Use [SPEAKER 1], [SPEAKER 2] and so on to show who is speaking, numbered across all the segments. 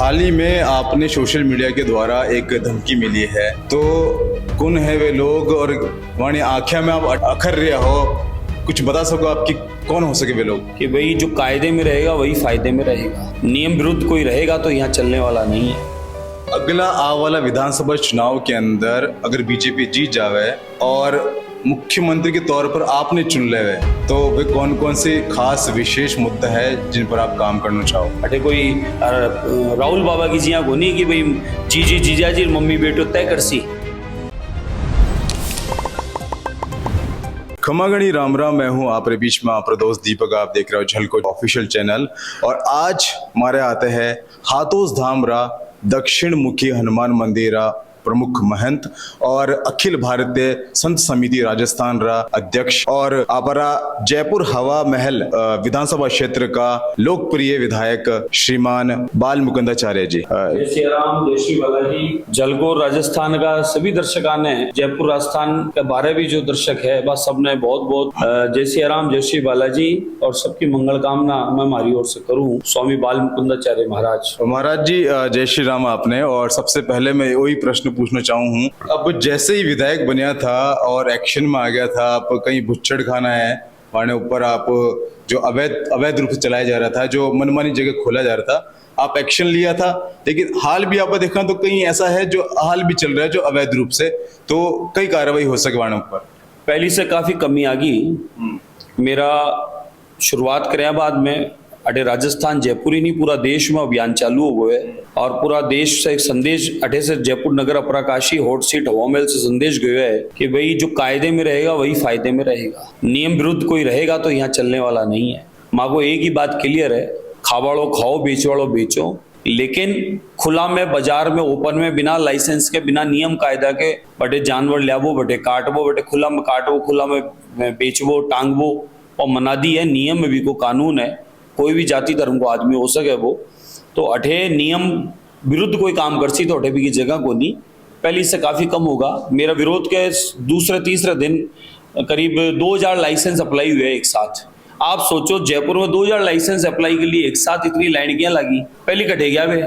[SPEAKER 1] हाल ही में आपने social media के द्वारा एक धमकी मिली है, तो कौन है वे लोग और वाणी आख्या में आप अखर रहे हो, कुछ बता सको आपकी कौन हो सके वे लोग?
[SPEAKER 2] कि भाई जो कायदे में रहेगा वही फायदे में रहेगा, नियम विरुद्ध कोई रहेगा तो यहाँ चलने वाला नहीं है।
[SPEAKER 1] अगला आ वाला विधानसभा चुनाव के अंदर अगर बीजेपी जीत जावे और मुख्यमंत्री के तौर पर आपने चुन ले हुए, तो वे कौन कौन से खास विशेष मुद्दा है जिन पर आप काम करना चाहो?
[SPEAKER 2] अटे कोई राहुल बाबा की जिया को नहीं कि भाई जी जीजा जी मम्मी बेटो तय कर सी।
[SPEAKER 1] खमागणी राम राम, मैं हूँ आपके बीच में आप प्रदोष दीपक, आप देख रहे हो झलको ऑफिशियल चैनल। और आज हमारे आते हैं हाथोस धामरा दक्षिण मुखी हनुमान मंदिरा प्रमुख महंत और अखिल भारतीय संत समिति राजस्थान रा अध्यक्ष और आपरा जयपुर हवा महल विधानसभा क्षेत्र का लोकप्रिय विधायक श्रीमान बाल मुकुंदाचार्य जी।
[SPEAKER 2] जय श्री राम, जय श्री बालाजी। जलगोर राजस्थान का सभी दर्शकों ने, जयपुर राजस्थान के बारे भी जो दर्शक है बस सबने बहुत बहुत जय श्री राम, जय श्री बालाजी और सबकी मंगल कामना मैं हमारी ओर से करूं। स्वामी बाल मुकुंदाचार्य महाराज।
[SPEAKER 1] महाराज जी जय श्री राम आपने। और सबसे पहले मैं वही प्रश्न पूछना चाहूँ, अब जैसे ही विधायक बनिया था और एक्शन में आ गया था, आप कहीं भुच्चड़ खाना है वहां ऊपर आप जो अवैध रूप से चलाया जा रहा था, जो मनमानी जगह खोला जा रहा था, आप एक्शन लिया था। लेकिन हाल भी आप देखा तो कहीं ऐसा है जो हाल भी चल रहा है जो अवैध रूप से, तो कई कार्रवाई हो सके वहां ऊपर?
[SPEAKER 2] पहली से काफी कमी आ गई। मेरा शुरुआत करे बाद में अटे राजस्थान जयपुर ही नहीं पूरा देश में अभियान चालू हो गए और पूरा देश से एक संदेश अटे से जयपुर नगर अपराकाशी हॉट सीट हवा महल से संदेश गया है कि भाई जो कायदे में रहेगा वही फायदे में रहेगा, नियम विरुद्ध कोई रहेगा तो यहाँ चलने वाला नहीं है। माँ को एक ही बात क्लियर है, खावाड़ो खाओ बेच वालो बेचो, लेकिन खुला में बाजार में ओपन में बिना लाइसेंस के बिना नियम कायदा के बटे जानवर लियाबो, बटे काटबो, बटे खुला में काटबो, खुला में बेचबो टांगबो और मनादी है। नियम में भी को कानून है, कोई भी जाति धर्म को आदमी हो सके वो, तो अठे नियम विरुद्ध कोई काम करसी तो अठे भी की जगह को नहीं। पहले से काफी कम होगा। मेरा विरोध के दूसरे तीसरे दिन करीब 2000 लाइसेंस अप्लाई हुए एक साथ। आप सोचो जयपुर में 2000 लाइसेंस अप्लाई के लिए एक साथ इतनी लाइन क्या लगी? पहले कटे गया वे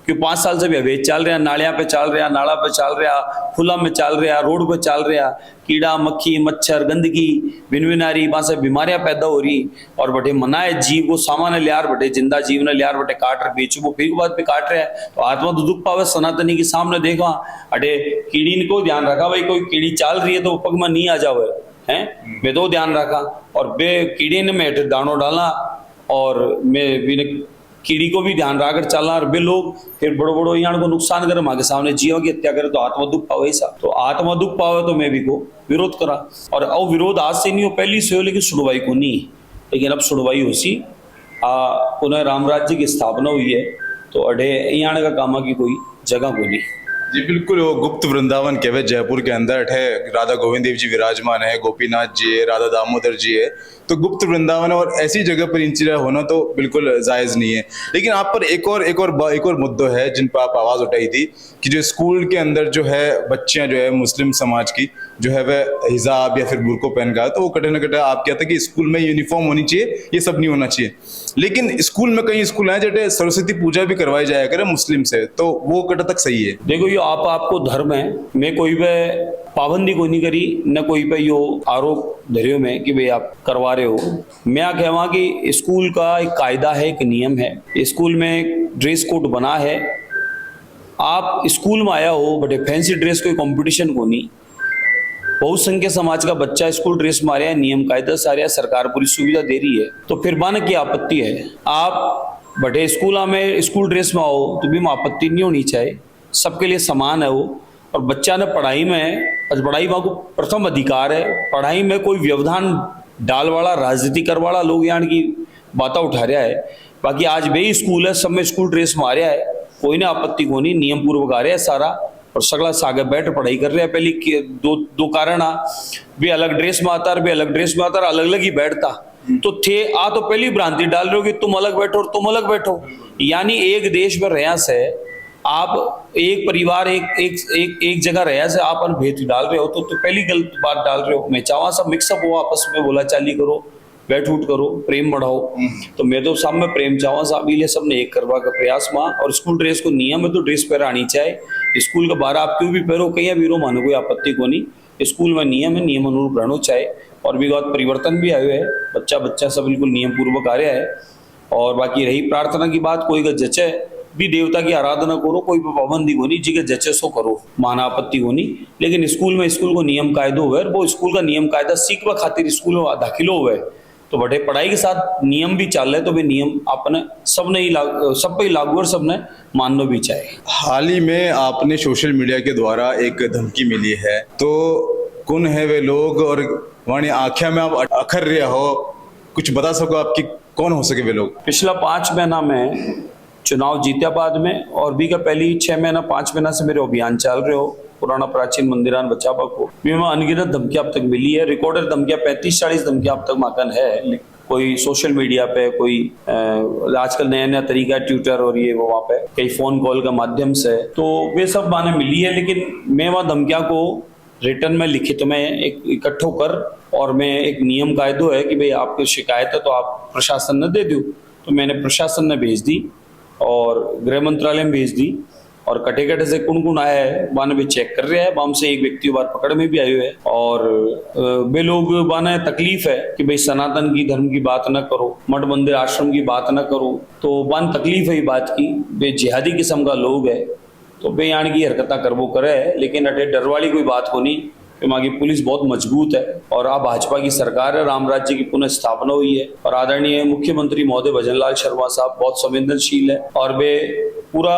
[SPEAKER 2] क्यों 5 साल से भी अवैध चल रहा, नालिया पे चल रहा, नाला पे चल रहा, खुला में चल रहा, रोड पे चल रहा, कीड़ा मक्खी मच्छर गंदगी बिनबिनारी वहां से बीमारियां पैदा हो रही और बटे मनाए जीव को सामान्य लियार बटे जिंदा जीव ने लियार बटे काट रहे बेचो वो फिर बाद पे काट रहे हैं तो आत्मा तो दुख पावे। सनातनी के सामने देखा अटे कीड़ी को ध्यान रखा, भाई कोई कीड़ी चाल रही है तो पग में नहीं आ जावे है, मैं तो ध्यान रखा और बे कीड़े ने मैं दानो डाला और मैं कीड़ी को भी ध्यान रखकर चलना और बे लोग फिर बड़ो बड़ो यहाँ को नुकसान करे, माँ के सामने जीव की हत्या करे तो आत्मा दुख पावे। ऐसा तो आत्मा दुख पावे तो मैं भी को विरोध करा और अब विरोध आज से नहीं हो, पहली से हो, लेकिन सुनवाई को नहीं। लेकिन अब सुनवाई हो सी पुनः राम राज्य की स्थापना हुई है तो अढ़े यहाँ का कामा की कोई जगह को नहीं।
[SPEAKER 1] जी बिल्कुल, वो गुप्त वृंदावन कहवे जयपुर के अंदर है, राधा गोविंद देव जी विराजमान है, गोपीनाथ जी है, राधा दामोदर जी है, तो गुप्त वृंदावन और ऐसी जगह पर इंचिरा होना तो बिल्कुल जायज नहीं है। लेकिन आप पर एक और मुद्दा है जिन पर आप आवाज उठाई थी कि जो स्कूल के अंदर जो है बच्चियां जो है मुस्लिम समाज की जो है वह हिजाब या फिर बुर्को पहन का, तो वो कटे न कटे आप कहते कि स्कूल में यूनिफॉर्म होनी चाहिए, ये सब नहीं होना चाहिए। लेकिन स्कूल में कई स्कूल हैं जटे सरस्वती पूजा भी करवाई जाया करे मुस्लिम से, तो वो कटे तक सही है?
[SPEAKER 2] देखो ये आपको धर्म है, मैं कोई पे पाबंदी को नहीं करी न कोई पे यो आरोप धरियो में कि भाई आप करवा रहे हो। मैं क्या कहवा कि स्कूल का एक कायदा है, एक नियम है, स्कूल में ड्रेस कोड बना है। आप स्कूल में आया हो बटे फैंसी ड्रेस कोई कंपटीशन को नहीं, बहुसंख्यक समाज का बच्चा स्कूल ड्रेस में आ रहा है, नियम कायदा से आ रहा है, सरकार पूरी सुविधा दे रही है, तो फिर माने की आपत्ति है? आप बटे स्कूल में स्कूल ड्रेस में आओ तो भी आपत्ति नहीं होनी चाहिए, सबके लिए समान है वो। और बच्चा ने पढ़ाई में को प्रथम अधिकार है, पढ़ाई में कोई व्यवधान डाल वाला राजनीति कर वाला लोग यहाँ की बात उठा रहा है। बाकी आज भी स्कूल है, सब में स्कूल ड्रेस में आ रहा है, कोई ना आपत्ति को नहीं, नियम पूर्वक आ रहा है सारा और सगला सागे बैठ पढ़ाई कर रहे हैं। पहले दो कारण भी अलग ड्रेस में आता है, भी अलग ड्रेस में आता है, अलग अलग ही बैठता तो थे तो पहली भ्रांति डाल रहे हो कि तुम अलग बैठो और तुम अलग बैठो। यानी एक देश में रहया से आप एक परिवार एक जगह रहा से आप भेद डाल रहे हो तो पहली गलत बात डाल रहे हो। मैं चाहवा सब मिक्सअप हो, आपस में बोला चाली करो, बैठ उठ करो, प्रेम बढ़ाओ। तो मैं तो सब में प्रेम चाहूँ साहब इले सबने एक करवा का प्रयास मां। और स्कूल ड्रेस को नियम है तो ड्रेस पहरा आनी चाहिए। स्कूल का बाहर आप क्यों भी पहरो, कहीं भी रो, मानो कोई आपत्ति को नहीं। स्कूल में नियम है, नियम अनुरूप रहना चाहिए। और विगत परिवर्तन भी आयो है, बच्चा सब बिल्कुल नियम पूर्वक आ रहा है। और बाकी रही प्रार्थना की बात, कोई का जचे भी देवता की आराधना करो, कोई पाबंदी को नहीं, जी के जचे सो करो, माना आपत्ति को नहीं। लेकिन स्कूल में स्कूल को नियम कायदो हुए, वो स्कूल का नियम कायदा सीखवा खातिर स्कूल में दाखिलो हुए, तो बटे पढ़ाई के साथ नियम भी चल रहे, तो वे नियम अपने सब पे ही लागू और सबने मानना भी चाहिए।
[SPEAKER 1] हाल ही में आपने सोशल मीडिया के द्वारा एक धमकी मिली है, तो कौन है वे लोग और वहां आख्या में आप अखर रहे हो, कुछ बता सको आपकी कौन हो सके वे लोग?
[SPEAKER 2] पिछला 5 महीना में चुनाव जीत्या बाद में और भी का पहली 6 महीना 5 महीना से मेरे अभियान चल रहे हो पुराना प्राचीन मंदिरान बचावा को। मैं अनगिनत धमकियां अब तक मिली है, रिकॉर्डेड धमकियां 35-40 धमकियां अब तक माकन है। कोई सोशल मीडिया पे, कोई आजकल नया तरीका ट्विटर और ये वो वहाँ पे कई फोन कॉल का माध्यम से, तो वे सब माने मिली है। लेकिन मैं वहाँ धमकियां को रिटर्न में लिखित में एक इकट्ठो कर, और मैं एक नियम कायदो है कि भाई आपकी शिकायत है तो आप प्रशासन ने दे दो। तो मैंने प्रशासन ने भेज दी और गृह मंत्रालय में भेज दी, और कटे कटे से कौन आया है बाने भी चेक कर रहे हैं। बाम से एक व्यक्ति बार पकड़ में भी आयो है, और वे लोग बाने तकलीफ है कि भाई सनातन की धर्म की बात ना करो, मठ मंदिर आश्रम की बात ना करो। तो बान तकलीफ है ये बात की, वे जिहादी किस्म का लोग है, तो वे यानी की हरकत करबो करे। लेकिन अटे डर वाली कोई बात को नहीं, वहाँ की पुलिस बहुत मजबूत है, और अब भाजपा की सरकार है, राम राज्य की पुनः स्थापना हुई है, और आदरणीय मुख्यमंत्री महोदय भजनलाल शर्मा साहब बहुत संवेदनशील है, और वे पूरा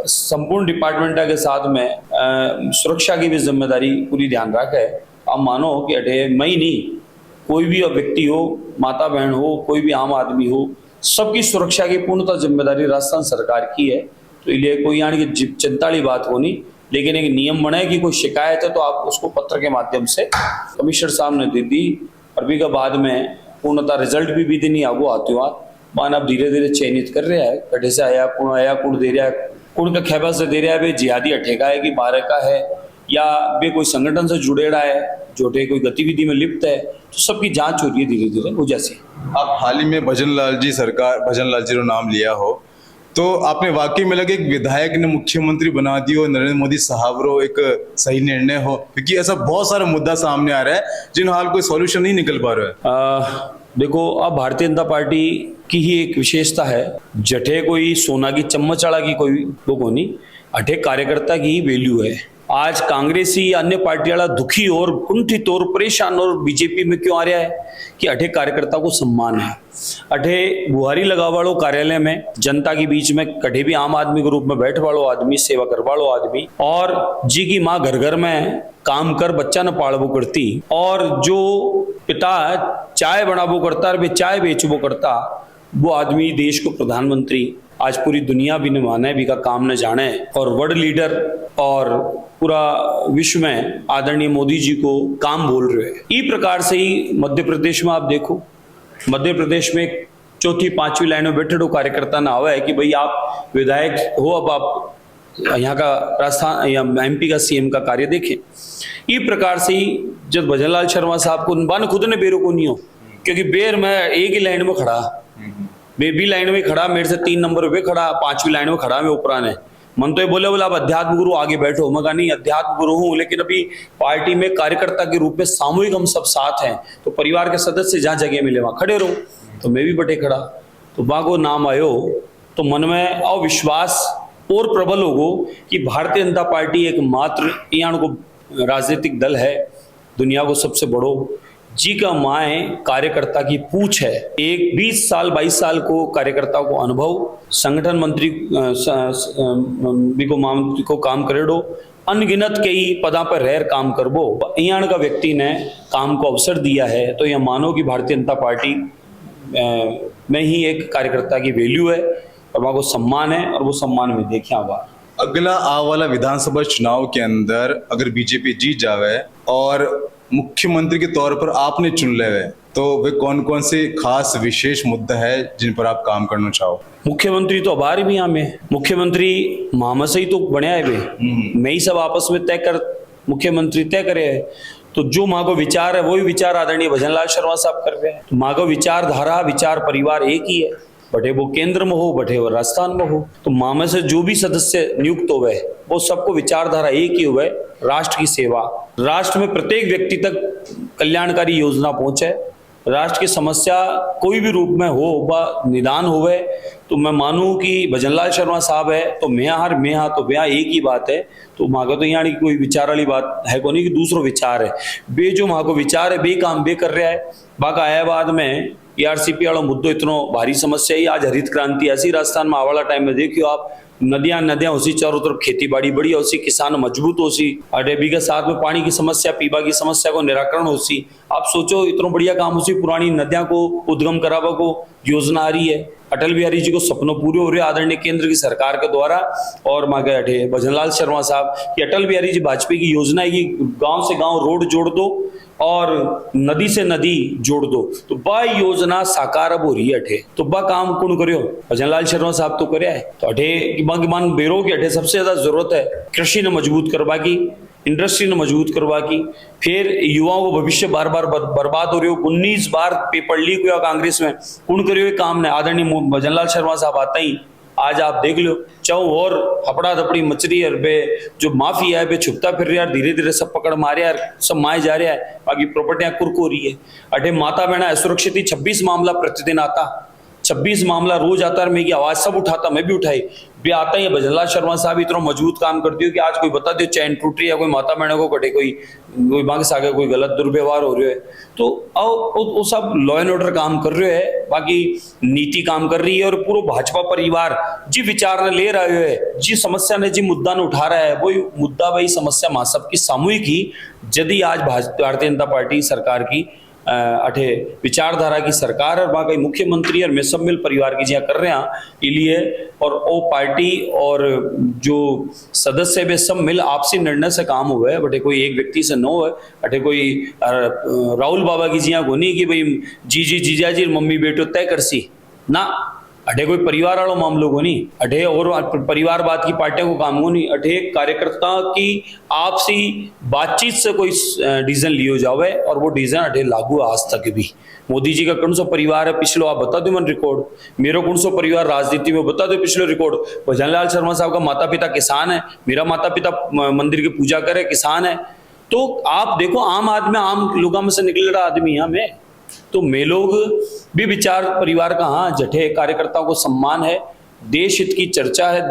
[SPEAKER 2] संपूर्ण डिपार्टमेंट के साथ में सुरक्षा की भी जिम्मेदारी पूरी ध्यान रखे। आप मानो कि अटे मई नहीं, कोई भी व्यक्ति हो, माता बहन हो, कोई भी आम आदमी हो, सबकी सुरक्षा की पूर्णतः जिम्मेदारी राजस्थान सरकार की है। तो इसलिए कोई यानी कि चिंता वाली बात हो नहीं। लेकिन एक नियम बना है कि कोई शिकायत है तो आप उसको पत्र के माध्यम से कमिश्नर साहब ने दे दी, और भी का बाद में पूर्णतः रिजल्ट भी दिन ही आगो आते हुआ मान अब धीरे धीरे चयनित कर रहा है, कटे से आया कुण दे रहा है, कुण का खेबा से दे रहा है, वे जिहादी अठेका है कि बारह का है, या वे कोई संगठन से जुड़ेड़ा है, जोटे कोई गतिविधि में लिप्त है, तो सबकी जांच हो रही है धीरे धीरे वो जैसे।
[SPEAKER 1] आप हाल ही में भजनलाल जी रो नाम लिया हो, तो आपने वाकई में लगे एक विधायक ने मुख्यमंत्री बना दियो नरेंद्र मोदी साहब रो एक सही निर्णय हो? क्योंकि ऐसा बहुत सारा मुद्दा सामने आ रहा है जिन हाल कोई सॉल्यूशन नहीं निकल पा रहा है।
[SPEAKER 2] देखो, अब भारतीय जनता पार्टी की ही एक विशेषता है, जठे कोई सोना की चम्मच आड़ा की कोई वो को नहीं, अठे कार्यकर्ता की ही वैल्यू है। आज कांग्रेसी अन्य पार्टी वाला दुखी और कुंठित और परेशान और बीजेपी में क्यों आ रहा है कि अठे कार्यकर्ता को सम्मान है। अठे बुहारी लगा वालों कार्यालय में जनता के बीच में कठे भी आम आदमी के रूप में बैठ वालों आदमी, सेवा कर वालों आदमी, और जी की माँ घर घर में काम कर बच्चा न पालबो करती, और जो पिता चाय बनाबो करता वे चाय बेचबो करता, वो आदमी देश को प्रधानमंत्री आज पूरी दुनिया भी न माने, भी का काम न जाने, और वर्ल्ड लीडर और पूरा विश्व में आदरणीय मोदी जी को काम बोल रहे हैं। इस प्रकार से ही मध्य प्रदेश में आप देखो, मध्य प्रदेश में 4th-5वीं लाइन में बैठे कार्यकर्ता ना आवा है कि भाई आप विधायक हो, अब आप यहाँ का राजस्थान या MP का CM का कार्य देखें। इस प्रकार से ही जब भजनलाल शर्मा साहब को बान खुद ने बेरो को नहीं हो, क्योंकि बेर में एक ही लाइन में खड़ा, वे भी लाइन में खड़ा, मेरे से 3 नंबर पे खड़ा, 5वीं लाइन में खड़ा मैं ऊपरा ने मन तो ये बोले आप अध्यात्म गुरु आगे बैठो, मगर नहीं अध्यात्म गुरु हूँ, लेकिन अभी पार्टी में कार्यकर्ता के रूप में सामूहिक हम सब साथ हैं, तो परिवार के सदस्य जहाँ जगह मिले वहां खड़े रहो। तो मैं भी बटे खड़ा, तो बागो नाम आयो, तो मन में अविश्वास और प्रबल होगो कि भारतीय जनता पार्टी एक मात्र यहाँ को राजनीतिक दल है, दुनिया को सबसे बड़ो जी का माए कार्यकर्ता की पूछ है। एक 20 साल 22 साल को कार्यकर्ता को अनुभव, संगठन मंत्री को काम करेडो, अनगिनत कई पदा पर रह काम करबो, यहाँ का व्यक्ति ने काम को अवसर दिया है। तो यह मानो कि भारतीय जनता पार्टी में ही एक कार्यकर्ता की वैल्यू है और वहाँ को सम्मान है, और वो सम्मान में देखे आवा।
[SPEAKER 1] अगला आ वाला विधानसभा चुनाव के अंदर अगर बीजेपी जीत जावे और मुख्यमंत्री के तौर पर आपने चुन ले, तो वे कौन कौन से खास विशेष मुद्दा है जिन पर आप काम करना चाहो?
[SPEAKER 2] मुख्यमंत्री तो अबार भी हमें मुख्यमंत्री मामा से ही तो बने आए वे, मैं ही सब आपस में तय कर मुख्यमंत्री तय करे है। तो जो माँ को विचार है वही विचार आदरणीय भजनलाल शर्मा साहब कर रहे हैं। तो माँ को विचारधारा विचार परिवार एक ही है, बटे वो केंद्र में हो बटे वो राजस्थान में हो। तो माँ में से जो भी सदस्य नियुक्त हुए वो सबको विचारधारा एक ही हुए, राष्ट्र की सेवा, राष्ट्र में प्रत्येक व्यक्ति तक कल्याणकारी योजना पहुंचे, राष्ट्र की समस्या कोई भी रूप में हो व निदान होवे। तो मैं मानूं कि भजनलाल शर्मा साहब है तो मैं हाँ तो ब्याह एक ही बात है। तो माँ को तो यहाँ कोई विचार वाली बात है को नहीं कि दूसरो विचार है बे, जो माँ को विचार है बे काम बे कर रहा है। बाका आया बाद में ERCP वाला मुद्दो इतना भारी समस्या है। आज हरित क्रांति ऐसी राजस्थान में आवाला टाइम में देखियो आप, नदियां उसी चारों तरफ खेती बाड़ी बढ़िया उसी, किसान मजबूत होसी, अडेबी के साथ में पानी की समस्या पीबा की समस्या को निराकरण होसी। आप सोचो इतना बढ़िया काम उसी, पुरानी नदियां को उद्गम करावा को योजना आ रही है। अटल बिहारी जी को सपनों पूरे हो रहे आदरणीय केंद्र की सरकार के द्वारा। और मांगे अठे भजनलाल शर्मा साहब कि अटल बिहारी जी वाजपेयी की योजना है कि गांव से गांव रोड जोड़ दो और नदी से नदी जोड़ दो। तो बा योजना साकार अब हो रही है अठे। तो बा काम कौन करियो? भजनलाल शर्मा साहब तो करे है। तो अठे मान बेरो के अठे सबसे ज्यादा जरूरत है कृषि ने मजबूत करवा की, इंडस्ट्री ने मजबूत करवा की। फिर युवाओं को भविष्य बार बार बर्बाद हो रही हो। 19 बार पेपर लीक हुआ कांग्रेस में, कौन करियो ये काम ने? आदरणीय भजनलाल शर्मा साहब आता ही आज आप देख लो चाहो और हपड़ा धपड़ी मचरी है बे, जो माफिया है बे छुपता फिर रहा है, धीरे धीरे सब पकड़ मारे यार, सब माए जा रहा है। बाकी प्रॉपर्टियां कुर्क हो रही है। अठे माता बहना असुरक्षित ही 26 मामला प्रतिदिन आता, 26 मामला रोज आता है। मेरी आवाज सब उठाता, मैं भी उठाई भी आता ही। भजनलाल शर्मा साहब इतना मजबूत काम करती हो कि आज कोई बता दो चैन टूट रही है, कोई माता बहनों को कटे, कोई मांग सागे कोई गलत दुर्व्यवहार हो रहा है। तो वो सब लॉ एंड ऑर्डर काम कर रहे है, बाकी नीति काम कर रही है। और पूरा भाजपा परिवार जी विचार ने ले रहे है, जी समस्या ने जी मुद्दा ने उठा रहा है, वही मुद्दा वही समस्या मां सबकी सामूहिक ही। यदि आज भारतीय जनता पार्टी सरकार की अठे विचारधारा की सरकार और बाकी मुख्यमंत्री और मैं सब मिल परिवार की जिया कर रहे हैं लिए। और वो पार्टी और जो सदस्य वे सब मिल आपसी निर्णय से काम हुआ है, बटे कोई एक व्यक्ति से न हो। अठे कोई राहुल बाबा की जिया गोनी कि भाई जीजा जी मम्मी बेटो तय करसी ना, अठे कोई परिवार वालों मामलों को नहीं, अठे और परिवारवाद की पार्टियों को काम को नहीं। अठे कार्यकर्ता की आपसी बातचीत से कोई डिसीजन लियो जावे और वो डिसीजन अठे लागू आज तक भी। मोदी जी का कौन सा परिवार है पिछलो आप बता दो मन रिकॉर्ड, मेरा कौन सा परिवार राजनीति में बता दो पिछले रिकॉर्ड। भजनलाल शर्मा साहब का माता पिता किसान है, मेरा माता पिता मंदिर की पूजा करे किसान है। तो आप देखो आम आदमी आम लोगों में से निकल रहा आदमी यहाँ में। तो मैं लोग भी विचार परिवार का हाँ जठे कार्यकर्ताओं को सम्मान है, देश हित की चर्चा है,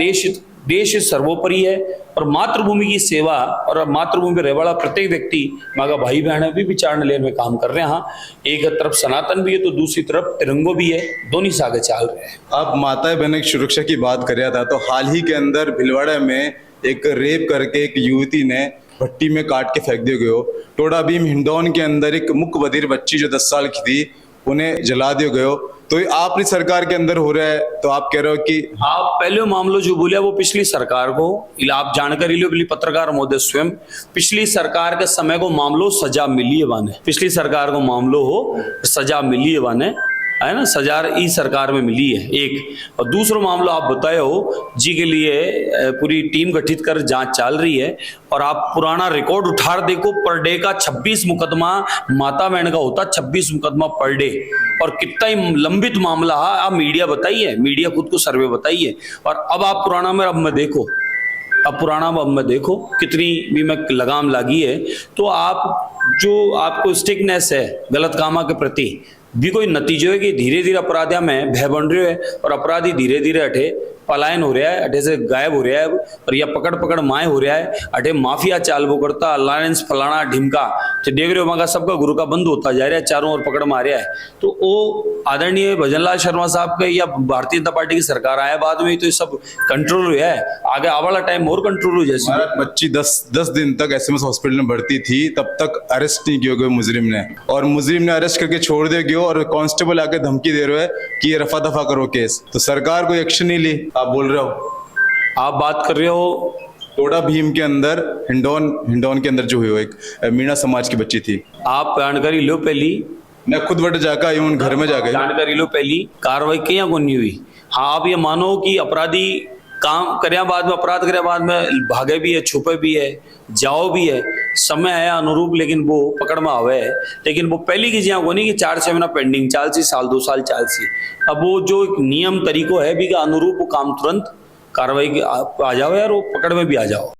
[SPEAKER 2] देश सर्वोपरि है। और मातृभूमि की सेवा और मातृभूमि पर रहने वाला प्रत्येक व्यक्ति मागा भाई बहन है भी विचार लेने में काम कर रहे हैं। हाँ एक तरफ सनातन भी है तो दूसरी तरफ तिरंगो भी है, दोनों सागे चाल रहे हैं।
[SPEAKER 1] आप माता बहन की सुरक्षा की बात कर रहा था, तो हाल ही के अंदर भिलवाड़ा में एक रेप करके एक युवती ने भट्टी में काट के फेंक दिया गयो। टोडा भीम हिंडौन के अंदर एक मुख्य बधिर बच्ची जो 10 साल की थी उन्हें जला दिया गयो। तो आपने सरकार के अंदर हो रहा है, तो आप कह रहे हो कि
[SPEAKER 2] आप पहले मामलो जो बोले वो पिछली सरकार को आप जानकारी लो, पत्रकार महोदय स्वयं पिछली सरकार के समय को मामलो सजा मिली है वाने, पिछली सरकार को मामलो हो सजा मिली है वाने, है ना, सजा ई सरकार में मिली है एक। और दूसरा मामला आप बताए हो जी के लिए पूरी टीम गठित कर जांच चल रही है। और आप पुराना रिकॉर्ड उठा देखो, पर डे का 26 मुकदमा माता बहन का होता, 26 मुकदमा पर डे। और कितना ही लंबित मामला है, आप मीडिया बताइए, मीडिया खुद को सर्वे बताइए। और अब आप पुराना में अब में देखो, अब पुराना अब में देखो कितनी भी में लगाम लगी है। तो आप जो आपको स्टिकनेस है गलत कामा के प्रति भी कोई नतीजो है कि धीरे धीरे अपराधिया में भय बन रहे है और अपराधी धीरे धीरे अठे पलायन हो रहा है, अठे से गायब हो रहा है और या पकड़ पकड़ माए हो रहा है। अठे माफिया चाल वो करता अलायंस फलाना ढिमका तो देख रहे हो मगा सबका गुरु का बंद होता जा रहा है, चारों ओर पकड़ मारे है। तो वो आदरणीय भजनलाल शर्मा साहब के या भारतीय जनता पार्टी की सरकार आया बाद में तो ये सब कंट्रोल हुआ है, आगे आवाला टाइम और कंट्रोल हो जैसे।
[SPEAKER 1] बच्ची 10 दिन तक SMS हॉस्पिटल में भर्ती थी, तब तक अरेस्ट नहीं किया गया मुजरिम ने, और मुजरिम ने अरेस्ट करके छोड़ दिया गया और कांस्टेबल आके धमकी दे रहे है कि ये रफा दफा करो केस। तो सरकार कोई एक्शन नहीं ली। आप बोल रहे हो,
[SPEAKER 2] आप बात कर रहे हो
[SPEAKER 1] टोडा भीम के अंदर हिंडौन के अंदर जो हुई एक मीणा समाज की बच्ची थी।
[SPEAKER 2] आप जानकारी लो पहली,
[SPEAKER 1] मैं खुद वट जाकर आई हूँ, घर में जाकर
[SPEAKER 2] जानकारी लो पहली, कार्रवाई क्या को नहीं हुई। हाँ आप ये मानो कि अपराधी काम करे बाद में, अपराध करे बाद में भागे भी है, छुपे भी है, जाओ भी है, समय है अनुरूप लेकिन वो पकड़ में आवे है। लेकिन वो पहली की जिया को नहीं कि 4-6 महीना पेंडिंग चाल सी, साल 2 साल चाल सी। अब वो जो एक नियम तरीको है भी का अनुरूप वो काम तुरंत कार्रवाई आ जाओ यार, वो पकड़ में भी आ जाओ।